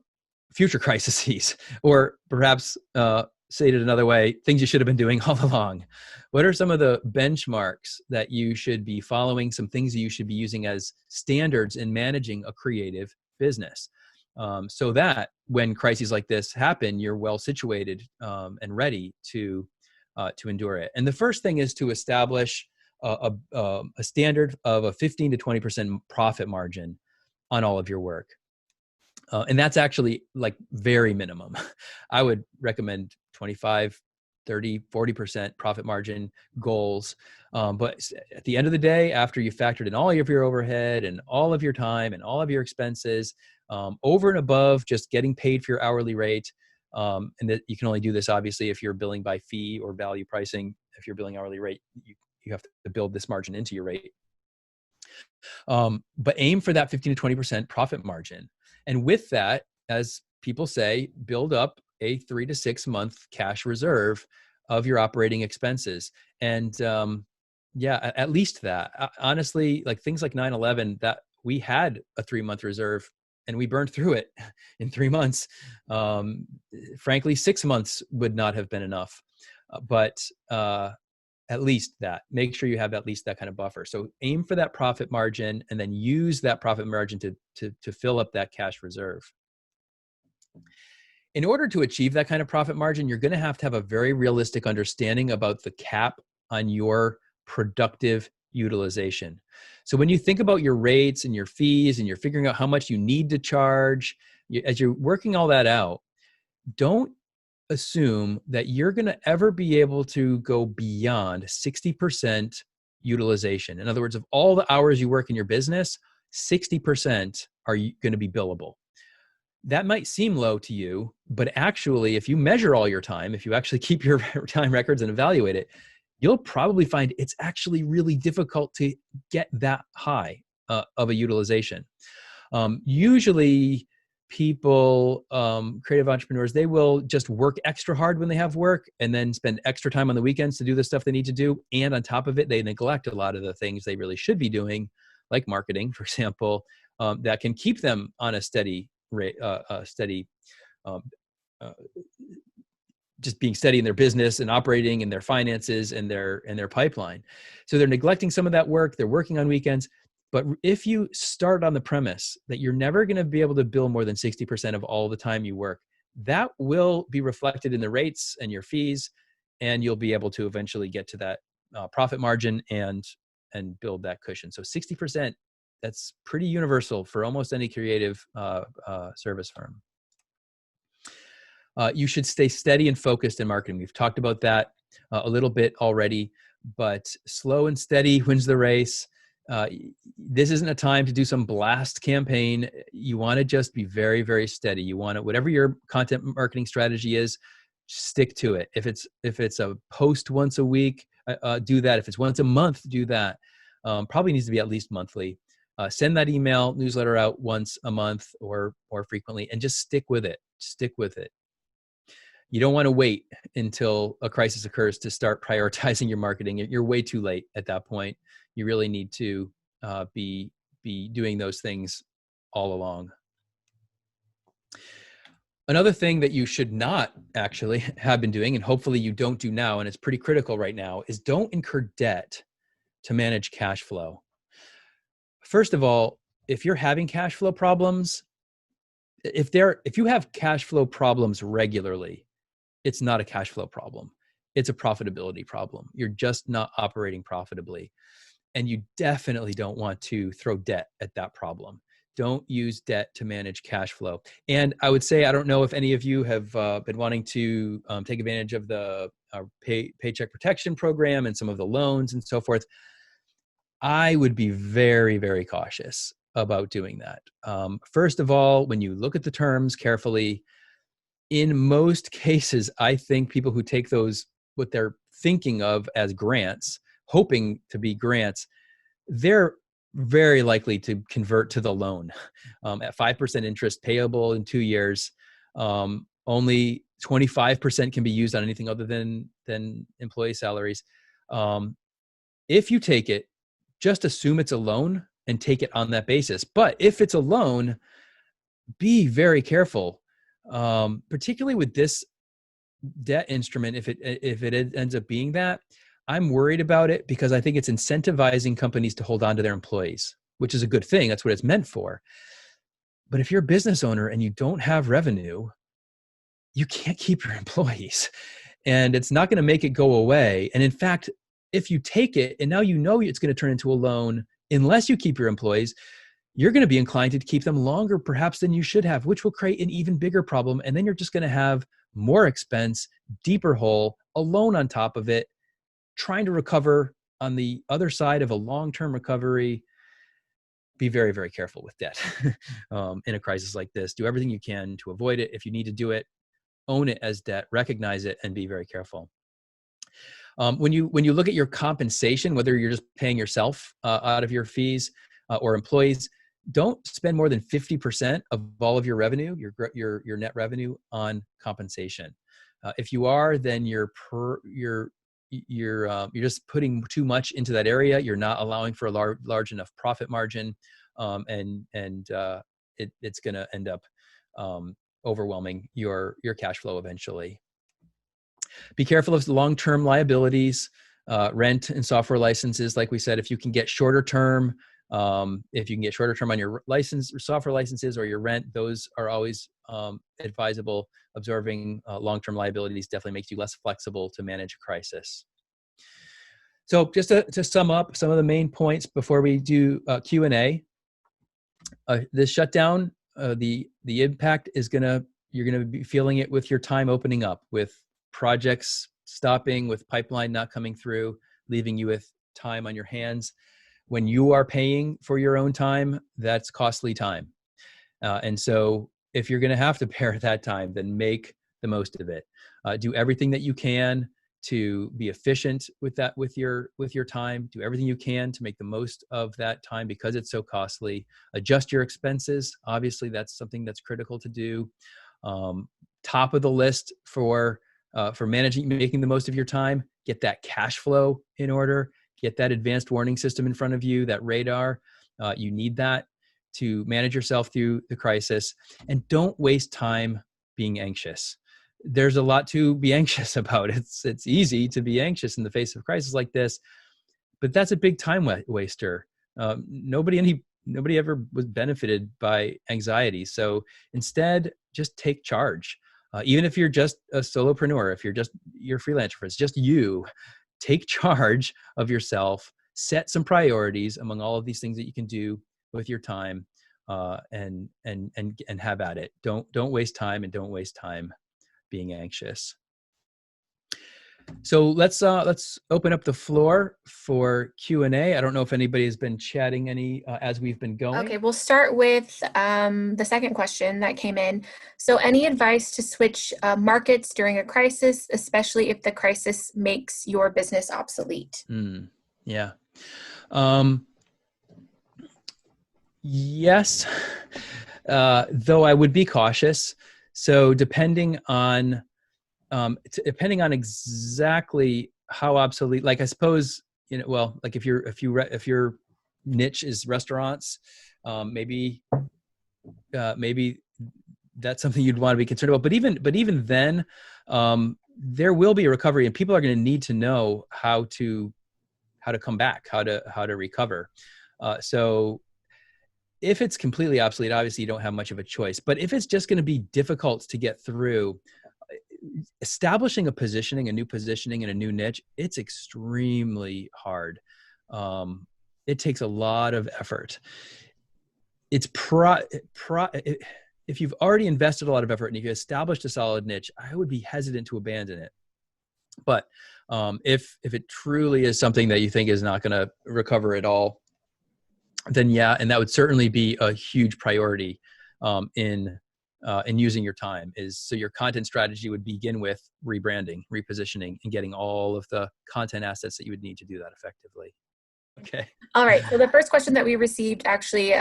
future crises, or perhaps say it another way, things you should have been doing all along. What are some of the benchmarks that you should be following, some things that you should be using as standards in managing a creative business, so that when crises like this happen, you're well situated and ready to endure it? And the first thing is to establish a standard of a 15 to 20% profit margin on all of your work. And that's actually like very minimum. I would recommend 25, 30, 40% profit margin goals. But at the end of the day, after you factored in all of your overhead and all of your time and all of your expenses, over and above just getting paid for your hourly rate, and that you can only do this obviously if you're billing by fee or value pricing. If you're billing hourly rate, you have to build this margin into your rate. But aim for that 15 to 20% profit margin. And with that, as people say, build up a 3 to 6 month cash reserve of your operating expenses. And at least that. Honestly, like things like 9/11, that we had a 3-month reserve and we burned through it in 3 months. Frankly, 6 months would not have been enough. But at least that. Make sure you have at least that kind of buffer. So aim for that profit margin and then use that profit margin to fill up that cash reserve. In order to achieve that kind of profit margin, you're going to have a very realistic understanding about the cap on your productive utilization. So when you think about your rates and your fees and you're figuring out how much you need to charge, as you're working all that out, don't assume that you're going to ever be able to go beyond 60% utilization. In other words, of all the hours you work in your business, 60% are going to be billable. That might seem low to you, but actually, if you measure all your time, if you actually keep your time records and evaluate it, you'll probably find it's actually really difficult to get that high of a utilization. Usually, people, creative entrepreneurs, they will just work extra hard when they have work and then spend extra time on the weekends to do the stuff they need to do. And on top of it, they neglect a lot of the things they really should be doing, like marketing, for example, that can keep them on a steady rate, just being steady in their business and operating in their finances and their pipeline. So they're neglecting some of that work. They're working on weekends. But if you start on the premise that you're never going to be able to bill more than 60% of all the time you work, that will be reflected in the rates and your fees, and you'll be able to eventually get to that profit margin and build that cushion. So 60%, that's pretty universal for almost any creative service firm. You should stay steady and focused in marketing. We've talked about that a little bit already, but slow and steady wins the race. This isn't a time to do some blast campaign. You want to just be very, very steady. You want to, whatever your content marketing strategy is, stick to it. If it's a post once a week do that. If it's once a month, do that. Probably needs to be at least monthly. Send that email newsletter out once a month or frequently, and just stick with it. Stick with it. You don't want to wait until a crisis occurs to start prioritizing your marketing. You're way too late at that point. You really need to be doing those things all along. Another thing that you should not actually have been doing, and hopefully you don't do now, and it's pretty critical right now, is don't incur debt to manage cash flow. First of all, if you're having cash flow problems, if you have cash flow problems regularly, it's not a cash flow problem. It's a profitability problem. You're just not operating profitably. And you definitely don't want to throw debt at that problem. Don't use debt to manage cash flow. And I would say, I don't know if any of you have been wanting to take advantage of the Paycheck Protection Program and some of the loans and so forth. I would be very, very cautious about doing that. First of all, when you look at the terms carefully, in most cases, I think people who take those, what they're thinking of as grants, hoping to be grants, they're very likely to convert to the loan at 5% interest payable in 2 years. Only 25% can be used on anything other than employee salaries. If you take it, just assume it's a loan and take it on that basis. But if it's a loan, be very careful, particularly with this debt instrument. If it ends up being that, I'm worried about it because I think it's incentivizing companies to hold on to their employees, which is a good thing. That's what it's meant for. But if you're a business owner and you don't have revenue, you can't keep your employees, and it's not going to make it go away. And in fact, if you take it and now you know it's going to turn into a loan, unless you keep your employees, you're going to be inclined to keep them longer perhaps than you should have, which will create an even bigger problem. And then you're just going to have more expense, deeper hole, a loan on top of it, trying to recover on the other side of a long-term recovery. Be very, very careful with debt in a crisis like this. Do everything you can to avoid it. If you need to do it, own it as debt, recognize it, and be very careful. When you look at your compensation, whether you're just paying yourself out of your fees or employees, don't spend more than 50% of all of your revenue, your net revenue, on compensation. If you are, then you're just putting too much into that area. You're not allowing for a large enough profit margin, and it's going to end up overwhelming your cash flow eventually. Be careful of long-term liabilities, rent and software licenses. Like we said, if you can get shorter term, on your license or software licenses or your rent, those are always advisable. Observing long-term liabilities definitely makes you less flexible to manage a crisis. So just to sum up some of the main points before we do Q&A, this shutdown, the impact is you're going to be feeling it with your time opening up, with projects stopping, with pipeline not coming through, leaving you with time on your hands. When you are paying for your own time, that's costly time. And so if you're going to have to bear that time, then make the most of it. Do everything that you can to be efficient with your time. Do everything you can to make the most of that time because it's so costly. Adjust your expenses. Obviously, that's something that's critical to do. Top of the list for making the most of your time, get that cash flow in order. Get that advanced warning system in front of you, that radar. You need that to manage yourself through the crisis. And don't waste time being anxious. There's a lot to be anxious about. It's easy to be anxious in the face of a crisis like this, but that's a big time waster. Nobody ever was benefited by anxiety. So instead, just take charge. Even if you're just a solopreneur, if you're freelancer, if it's just you, take charge of yourself, set some priorities among all of these things that you can do with your time, and have at it. Don't waste time, and don't waste time being anxious. So let's open up the floor for Q&A. I don't know if anybody has been chatting any as we've been going. Okay, we'll start with the second question that came in. So any advice to switch markets during a crisis, especially if the crisis makes your business obsolete? Yeah. Yes, though I would be cautious. So depending on exactly how obsolete, like I suppose, well, like if your niche is restaurants, maybe that's something you'd want to be concerned about. But even then, there will be a recovery, and people are going to need to know how to come back, how to recover. So if it's completely obsolete, obviously you don't have much of a choice. But if it's just going to be difficult to get through, establishing a new positioning in a new niche, it's extremely hard. It takes a lot of effort. It's if you've already invested a lot of effort and if you established a solid niche, I would be hesitant to abandon it. But if it truly is something that you think is not going to recover at all, then yeah, and that would certainly be a huge priority in using your time. So your content strategy would begin with rebranding, repositioning, and getting all of the content assets that you would need to do that effectively. Okay. All right. So the first question that we received actually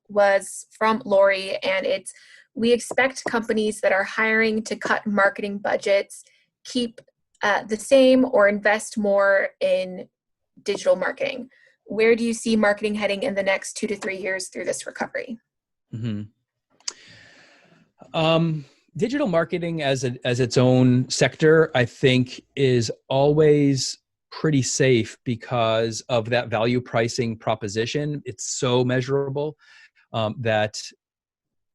was from Lori, and it's, we expect companies that are hiring to cut marketing budgets keep the same or invest more in digital marketing. Where do you see marketing heading in the next 2 to 3 years through this recovery? Mm-hmm. Digital marketing as its own sector, I think, is always pretty safe because of that value pricing proposition. It's so measurable that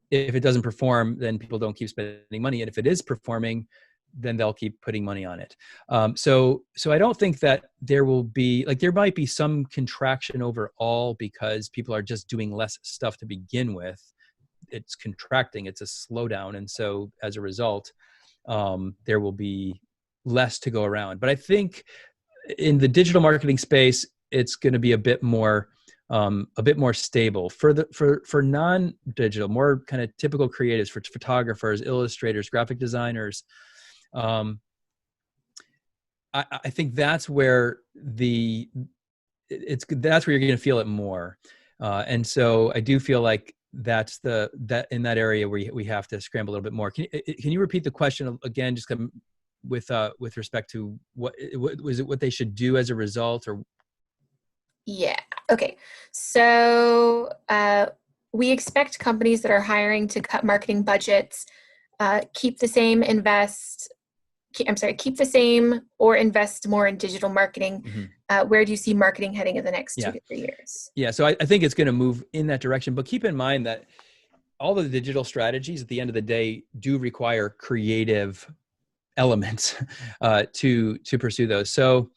if it doesn't perform, then people don't keep spending money. And if it is performing, then they'll keep putting money on it. So I don't think that there might be some contraction overall because people are just doing less stuff to begin with. It's contracting, it's a slowdown. And so as a result, there will be less to go around. But I think in the digital marketing space, it's going to be a bit more stable for non-digital, more kind of typical creatives, for photographers, illustrators, graphic designers. I think that's where you're going to feel it more. And so I do feel like that's that in that area where we have to scramble a little bit more. Can you repeat the question again, just with respect to what was it, what they should do as a result, or? Yeah. Okay. So we expect companies that are hiring to cut marketing budgets, keep the same or invest more in digital marketing. Mm-hmm. Where do you see marketing heading in the next 2 to 3 years? Yeah. So I think it's going to move in that direction, but keep in mind that all of the digital strategies at the end of the day do require creative elements to pursue those. So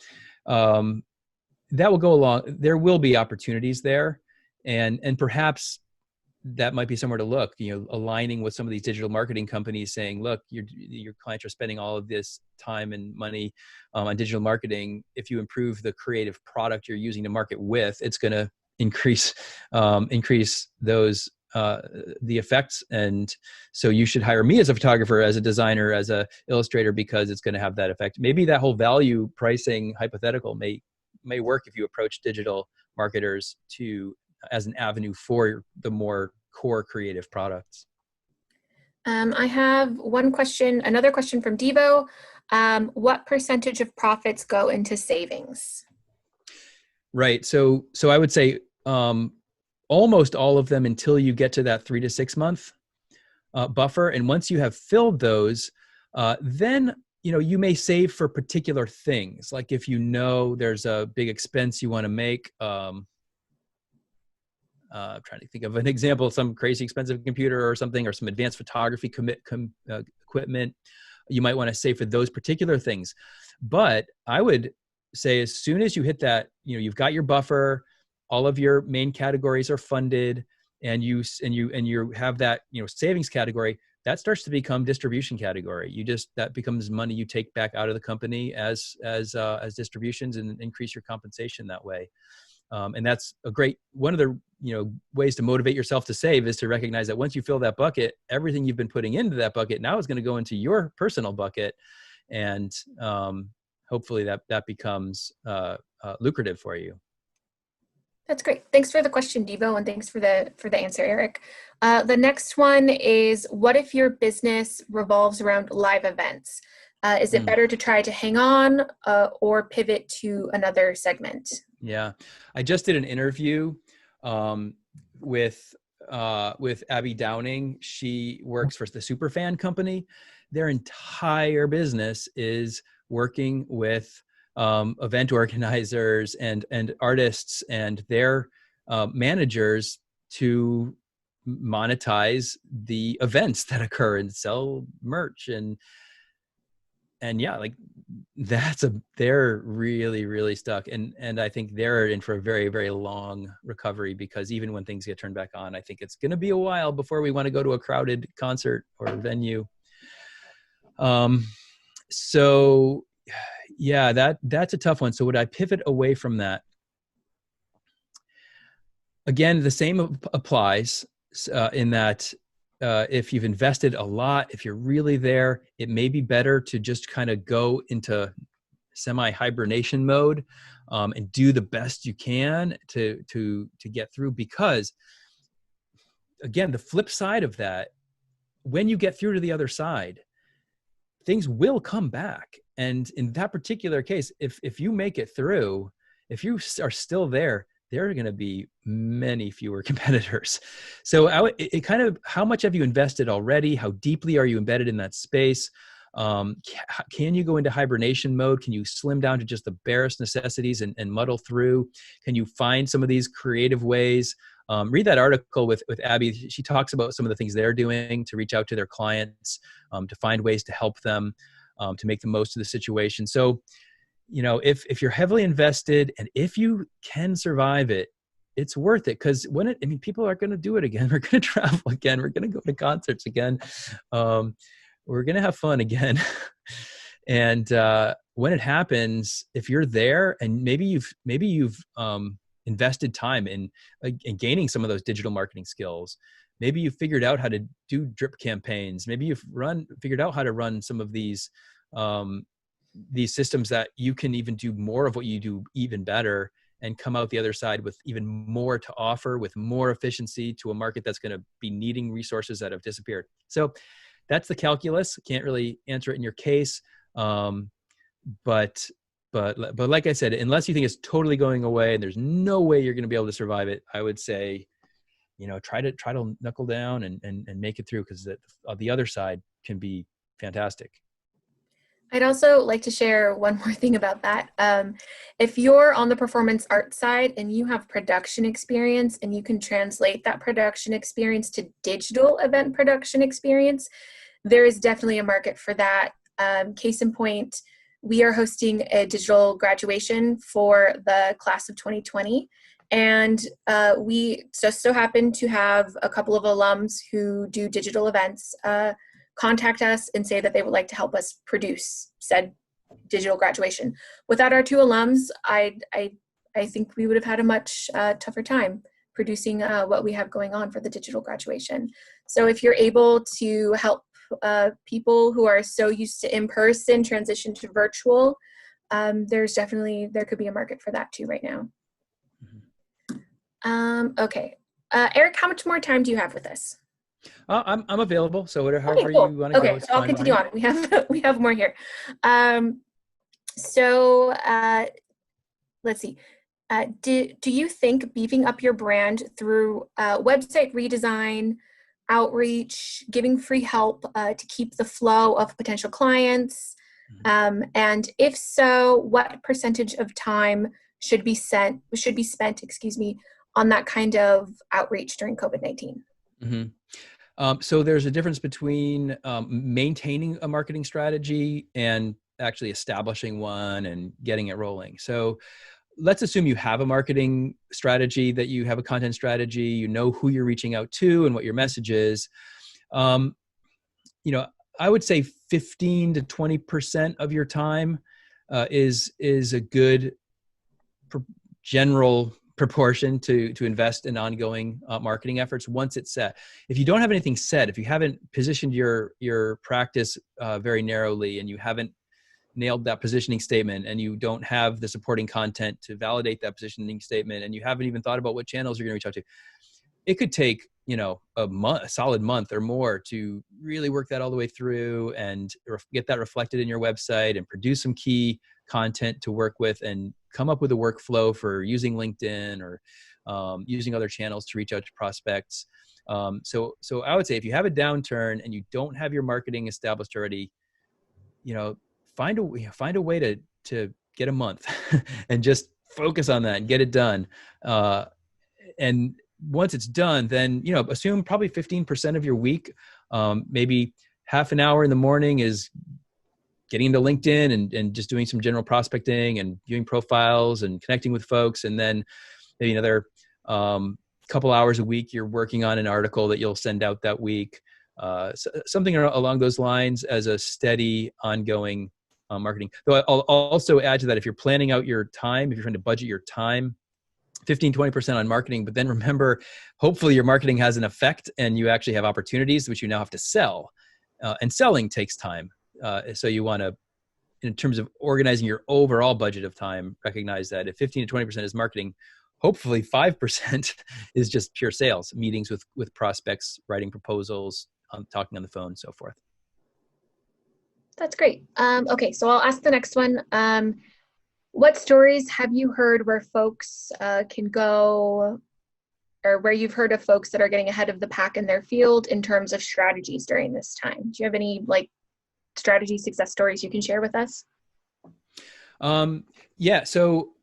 that will go along. There will be opportunities there, and perhaps that might be somewhere to look, aligning with some of these digital marketing companies saying, look, your clients are spending all of this time and money on digital marketing. If you improve the creative product you're using to market with, it's going to increase those, the effects. And so you should hire me as a photographer, as a designer, as a illustrator, because it's going to have that effect. Maybe that whole value pricing hypothetical may work if you approach digital marketers as an avenue for the more core creative products. I have another question from Devo. What percentage of profits go into savings? Right. So I would say almost all of them until you get to that 3 to 6 month buffer. And once you have filled those, then you may save for particular things. Like if there's a big expense you want to make, I'm trying to think of an example, some crazy expensive computer or something, or some advanced photography equipment. You might want to save for those particular things. But I would say as soon as you hit that, you've got your buffer, all of your main categories are funded, and you have that, savings category, that starts to become distribution category. That becomes money you take back out of the company as distributions, and increase your compensation that way. And that's a great, one of the, ways to motivate yourself to save is to recognize that once you fill that bucket, everything you've been putting into that bucket now is going to go into your personal bucket. And hopefully that becomes lucrative for you. That's great. Thanks for the question, Devo, and thanks for the answer, Eric. The next one is, what if your business revolves around live events? Is it better to try to hang on or pivot to another segment? Yeah, I just did an interview with Abby Downing. She works for the Superfan company. Their entire business is working with event organizers and artists and their managers to monetize the events that occur and sell merch and yeah, like they're really, really stuck. And I think they're in for a very, very long recovery, because even when things get turned back on, I think it's going to be a while before we want to go to a crowded concert or venue. So yeah, that's a tough one. So would I pivot away from that? Again, the same applies in that if you've invested a lot, if you're really there, it may be better to just kind of go into semi-hibernation mode and do the best you can to get through. Because again, the flip side of that, when you get through to the other side, things will come back. And in that particular case, if you make it through, if you are still there, there are going to be many fewer competitors. So it kind of, how much have you invested already? How deeply are you embedded in that space? Can you go into hibernation mode? Can you slim down to just the barest necessities and muddle through? Can you find some of these creative ways? Read that article with Abby. She talks about some of the things they're doing to reach out to their clients, to find ways to help them, to make the most of the situation. So, if you're heavily invested and if you can survive it, it's worth it. Because people are going to do it again. We're going to travel again. We're going to go to concerts again. We're going to have fun again. And when it happens, if you're there and maybe you've invested time in gaining some of those digital marketing skills, maybe you've figured out how to do drip campaigns. Maybe you've figured out how to run some of these systems that you can even do more of what you do even better and come out the other side with even more to offer, with more efficiency to a market that's going to be needing resources that have disappeared. So that's the calculus. Can't really answer it in your case. But like I said, unless you think it's totally going away and there's no way you're going to be able to survive it, I would say, try to knuckle down and make it through, because the other side can be fantastic. I'd also like to share one more thing about that. If you're on the performance art side and you have production experience and you can translate that production experience to digital event production experience, there is definitely a market for that. Case in point, we are hosting a digital graduation for the class of 2020. And we just so happen to have a couple of alums who do digital events contact us and say that they would like to help us produce said digital graduation. Without our two alums, I think we would have had a much tougher time producing what we have going on for the digital graduation. So if you're able to help people who are so used to in-person transition to virtual, there could be a market for that too right now. Okay. Eric, how much more time do you have with us? I'm available. So however Okay, cool. you want to go. Okay, so I'll continue on. We have more here. Let's see. Do you think beefing up your brand through website redesign, outreach, giving free help to keep the flow of potential clients, and if so, what percentage of time should be spent, on that kind of outreach during COVID-19? So there's a difference between maintaining a marketing strategy and actually establishing one and getting it rolling. So let's assume you have a marketing strategy, that you have a content strategy, you know who you're reaching out to and what your message is. you know, I would say 15 to 20% of your time is a good general proportion to invest in ongoing marketing efforts once it's set. If you don't have anything set, if you haven't positioned your practice very narrowly, and you haven't nailed that positioning statement, and you don't have the supporting content to validate that positioning statement, and you haven't even thought about what channels you're going to reach out to, it could take, you know, a solid month or more to really work that all the way through and get that reflected in your website and produce some key content to work with and come up with a workflow for using LinkedIn or using other channels to reach out to prospects. So I would say if you have a downturn and you don't have your marketing established already, you know, find a way to get a month and just focus on that and get it done. And once it's done, then, you know, assume probably 15% of your week, maybe half an hour in the morning is getting into LinkedIn and just doing some general prospecting and viewing profiles and connecting with folks. And then maybe another couple hours a week, you're working on an article that you'll send out that week. Something along those lines as a steady, ongoing marketing. Though I'll also add to that, if you're planning out your time, if you're trying to budget your time, 15-20% on marketing, but then remember, hopefully your marketing has an effect and you actually have opportunities which you now have to sell. And selling takes time. So you want to, in terms of organizing your overall budget of time, recognize that if 15 to 20% is marketing, hopefully 5% is just pure sales, meetings with prospects, writing proposals, talking on the phone, and so forth. That's great. Okay, so I'll ask the next one. What stories have you heard where folks can go, or where you've heard of folks that are getting ahead of the pack in their field in terms of strategies during this time? Do you have any like strategy success stories you can share with us? Yeah, so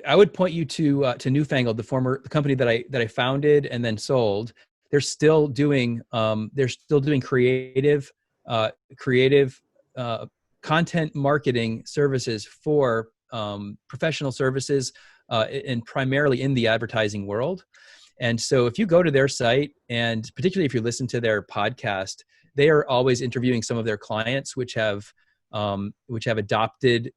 I would point you to Newfangled, the company that I founded and then sold. They're still doing creative content marketing services for professional services, and primarily in the advertising world. And so if you go to their site, and particularly if you listen to their podcast, they are always interviewing some of their clients which have adopted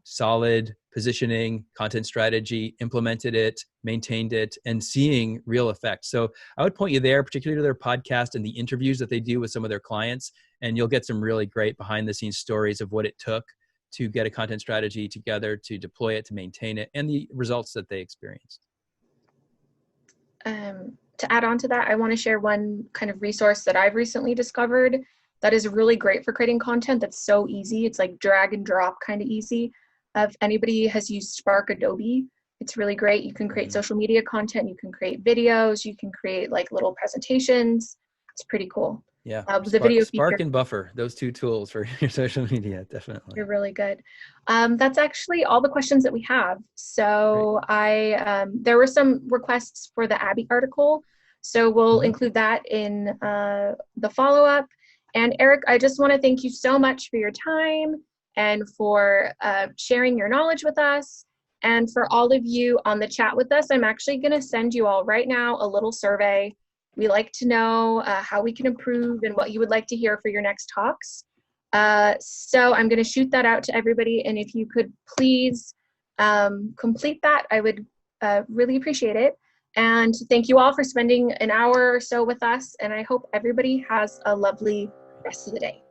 solid positioning, content strategy, implemented it, maintained it, and seeing real effect. So I would point you there, particularly to their podcast and the interviews that they do with some of their clients, and you'll get some really great behind the scenes stories of what it took to get a content strategy together, to deploy it, to maintain it, and the results that they experienced. To add on to that, I want to share one kind of resource that I've recently discovered that is really great for creating content that's so easy. It's like drag and drop kind of easy. If anybody has used Spark Adobe, it's really great. You can create social media content, you can create videos, you can create like little presentations. It's pretty cool. Yeah, the video Spark feature, and Buffer, those two tools for your social media, definitely. You're really good. That's actually all the questions that we have. So there were some requests for the Abby article, so we'll include that in the follow-up. And Eric, I just want to thank you so much for your time and for sharing your knowledge with us. And for all of you on the chat with us, I'm actually going to send you all right now a little survey. We like to know how we can improve and what you would like to hear for your next talks. So I'm going to shoot that out to everybody. And if you could please complete that, I would really appreciate it. And thank you all for spending an hour or so with us. And I hope everybody has a lovely rest of the day.